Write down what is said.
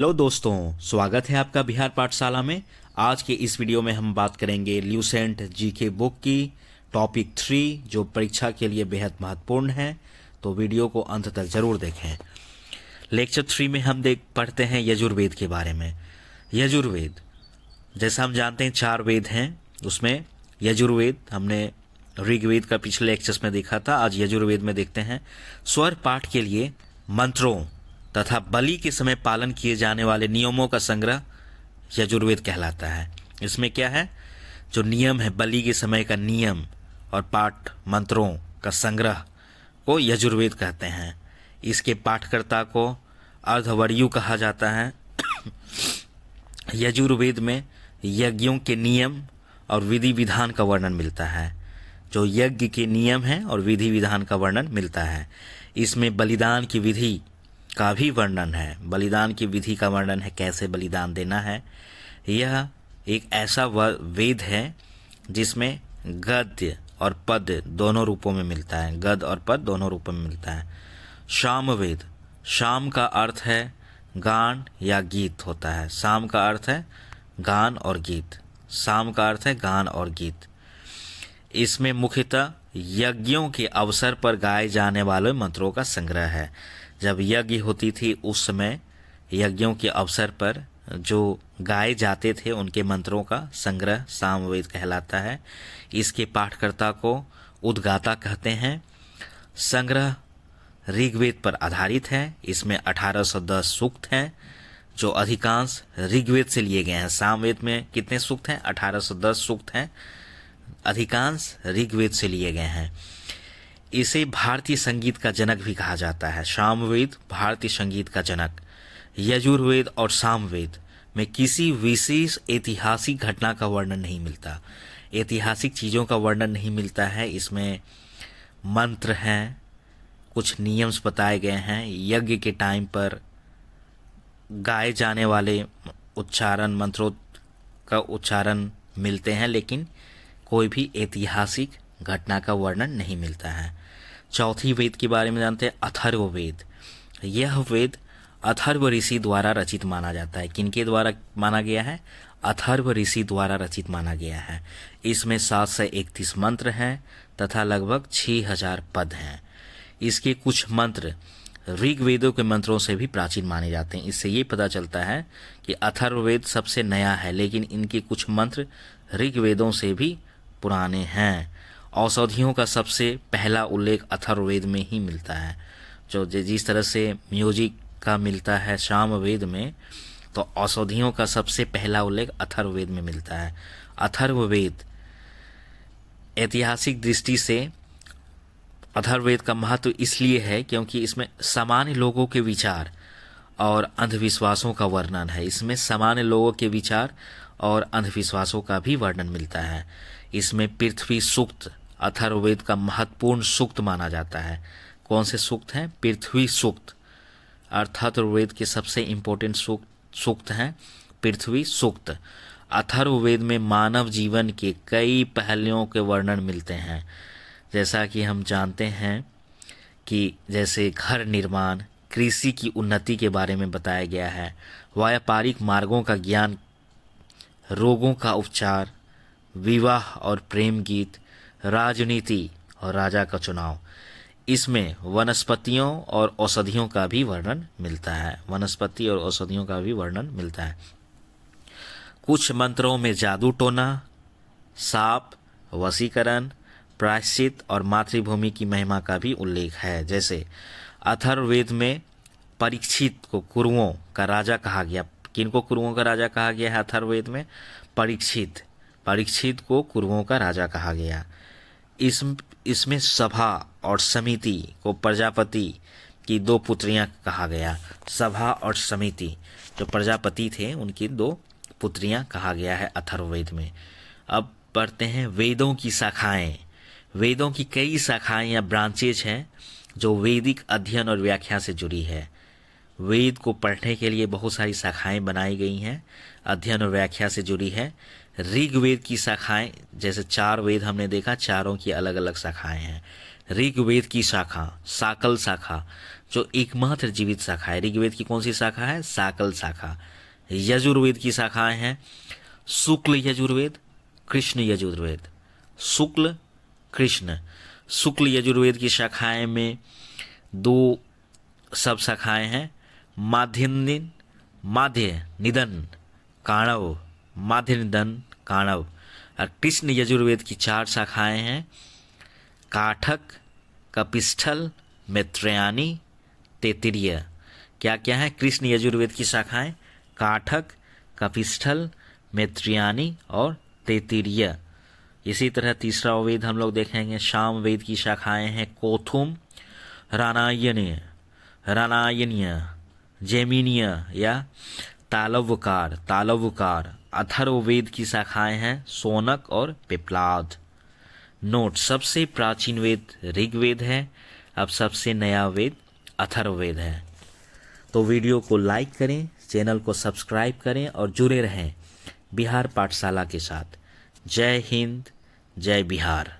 Hello दोस्तों, स्वागत है आपका बिहार पाठशाला में। आज के इस वीडियो में हम बात करेंगे ल्यूसेंट जीके बुक की टॉपिक 3 जो परीक्षा के लिए बेहद महत्वपूर्ण है। तो वीडियो को अंत तक जरूर देखें। लेक्चर 3 में हम पढ़ते हैं यजुर्वेद के बारे में। यजुर्वेद, जैसा हम जानते हैं 4 वेद हैं, उसमें यजुर्वेद हमने ऋग्वेद का पिछले लेक्चर्स में देखा था। आज यजुर्वेद में देखते हैं। स्वर पाठ के लिए मंत्रों तथा बलि के समय पालन किए जाने वाले नियमों का संग्रह यजुर्वेद कहलाता है। इसमें क्या है, जो नियम है, बलि के समय का नियम और पाठ मंत्रों का संग्रह को यजुर्वेद कहते हैं। इसके पाठकर्ता को अर्धवर्यु कहा जाता है। यजुर्वेद में यज्ञों के नियम और विधि विधान का वर्णन मिलता है। जो यज्ञ के नियम है और विधि विधान का वर्णन मिलता है। इसमें बलिदान की विधि का भी वर्णन है। बलिदान की विधि का वर्णन है, कैसे बलिदान देना है। यह एक ऐसा वेद है जिसमें गद्य और पद दोनों रूपों में मिलता है। गद्य और पद दोनों रूपों में मिलता है। साम वेद, साम का अर्थ है गान या गीत होता है। साम का अर्थ है गान और गीत। साम का अर्थ है गान और गीत। इसमें मुख्यतः यज्ञों के अवसर पर गाए जाने वाले मंत्रों का संग्रह है। जब यज्ञ होती थी उस समय यज्ञों के अवसर पर जो गाए जाते थे उनके मंत्रों का संग्रह सामवेद कहलाता है। इसके पाठकर्ता को उद्गाता कहते हैं। संग्रह ऋग्वेद पर आधारित है। इसमें 1810 सूक्त हैं जो अधिकांश ऋग्वेद से लिए गए हैं। सामवेद में कितने सूक्त हैं? 1810 सूक्त हैं, अधिकांश ऋग्वेद से लिए गए हैं। इसे भारतीय संगीत का जनक भी कहा जाता है। सामवेद भारतीय संगीत का जनक। यजुर्वेद और सामवेद में किसी विशेष ऐतिहासिक घटना का वर्णन नहीं मिलता। ऐतिहासिक चीज़ों का वर्णन नहीं मिलता है। इसमें मंत्र हैं, कुछ नियम्स बताए गए हैं। यज्ञ के टाइम पर गाए जाने वाले उच्चारण, मंत्रों का उच्चारण मिलते हैं, लेकिन कोई भी ऐतिहासिक घटना का वर्णन नहीं मिलता है। चौथी वेद के बारे में जानते हैं, अथर्ववेद। यह वेद अथर्व ऋषि द्वारा रचित माना जाता है। किनके द्वारा माना गया है? अथर्व ऋषि द्वारा रचित माना गया है। इसमें 731 मंत्र हैं तथा लगभग 6000 पद हैं। इसके कुछ मंत्र ऋग्वेदों के मंत्रों से भी प्राचीन माने जाते हैं। इससे ये पता चलता है कि अथर्ववेद सबसे नया है, लेकिन इनके कुछ मंत्र ऋग्वेदों से भी पुराने हैं। औषधियों का सबसे पहला उल्लेख अथर्ववेद में ही मिलता है। जो जिस तरह से म्यूजिक का मिलता है सामवेद में, तो औषधियों का सबसे पहला उल्लेख अथर्ववेद में मिलता है। अथर्ववेद ऐतिहासिक दृष्टि से अथर्ववेद का महत्व इसलिए है क्योंकि इसमें सामान्य लोगों के विचार और अंधविश्वासों का वर्णन है। इसमें सामान्य लोगों के विचार और अंधविश्वासों का भी वर्णन मिलता है। इसमें पृथ्वी सूक्त अथर्ववेद का महत्वपूर्ण सूक्त माना जाता है। कौन से सूक्त हैं? पृथ्वी सूक्त अथर्ववेद के सबसे इम्पोर्टेंट सूक्त हैं पृथ्वी सूक्त। अथर्ववेद में मानव जीवन के कई पहलुओं के वर्णन मिलते हैं। जैसा कि हम जानते हैं कि जैसे घर निर्माण, कृषि की उन्नति के बारे में बताया गया है। व्यापारिक मार्गों का ज्ञान, रोगों का उपचार, विवाह और प्रेम गीत, राजनीति और राजा का चुनाव। इसमें वनस्पतियों और औषधियों का भी वर्णन मिलता है। वनस्पति और औषधियों का भी वर्णन मिलता है। कुछ मंत्रों में जादू टोना, साप, वशीकरण, प्रायश्चित और मातृभूमि की महिमा का भी उल्लेख है। जैसे अथर्ववेद में परीक्षित को कुरुओं का राजा कहा गया। किनको कुरुओं का राजा कहा गया है? अथर्ववेद में परीक्षित को कुरुओं का राजा कहा गया। इसमें सभा और समिति को प्रजापति की 2 पुत्रियां कहा गया। सभा और समिति जो प्रजापति थे उनकी 2 पुत्रियां कहा गया है अथर्ववेद में। अब पढ़ते हैं वेदों की शाखाएं। वेदों की कई शाखाएं या ब्रांचेज हैं जो वैदिक अध्ययन और व्याख्या से जुड़ी है। वेद को पढ़ने के लिए बहुत सारी शाखाएं बनाई गई हैं, अध्ययन और व्याख्या से जुड़ी है। ऋग्वेद की शाखाएं, जैसे 4 वेद हमने देखा, चारों की अलग अलग शाखाएं हैं। ऋग्वेद की शाखा साकल शाखा जो एकमात्र जीवित शाखा है। ऋग्वेद की कौन सी शाखा है? शाकल शाखा। यजुर्वेद की शाखाएं हैं शुक्ल यजुर्वेद, कृष्ण यजुर्वेद। शुक्ल, कृष्ण। शुक्ल यजुर्वेद की शाखाएं में 2 सब शाखाएं हैं, माध्य निधन काणव, माध्य निधन काणव। और कृष्ण यजुर्वेद की 4 शाखाएं हैं, काठक, कपिस्थल, मैत्रेयानी, तैत्तिरीय। क्या क्या है कृष्ण यजुर्वेद की शाखाएं? काठक, कपिस्थल, मैत्रेयानी और तैत्तिरीय। इसी तरह तीसरा वेद हम लोग देखेंगे, साम वेद की शाखाएं हैं कोथुम, रानायनीय, जैमिनीय या तालवकार। अथर्ववेद की शाखाएं हैं सोनक और पिप्लाद। नोट, सबसे प्राचीन वेद ऋग्वेद है, अब सबसे नया वेद अथर्ववेद है। तो वीडियो को लाइक करें, चैनल को सब्सक्राइब करें और जुड़े रहें बिहार पाठशाला के साथ। जय हिंद, जय बिहार।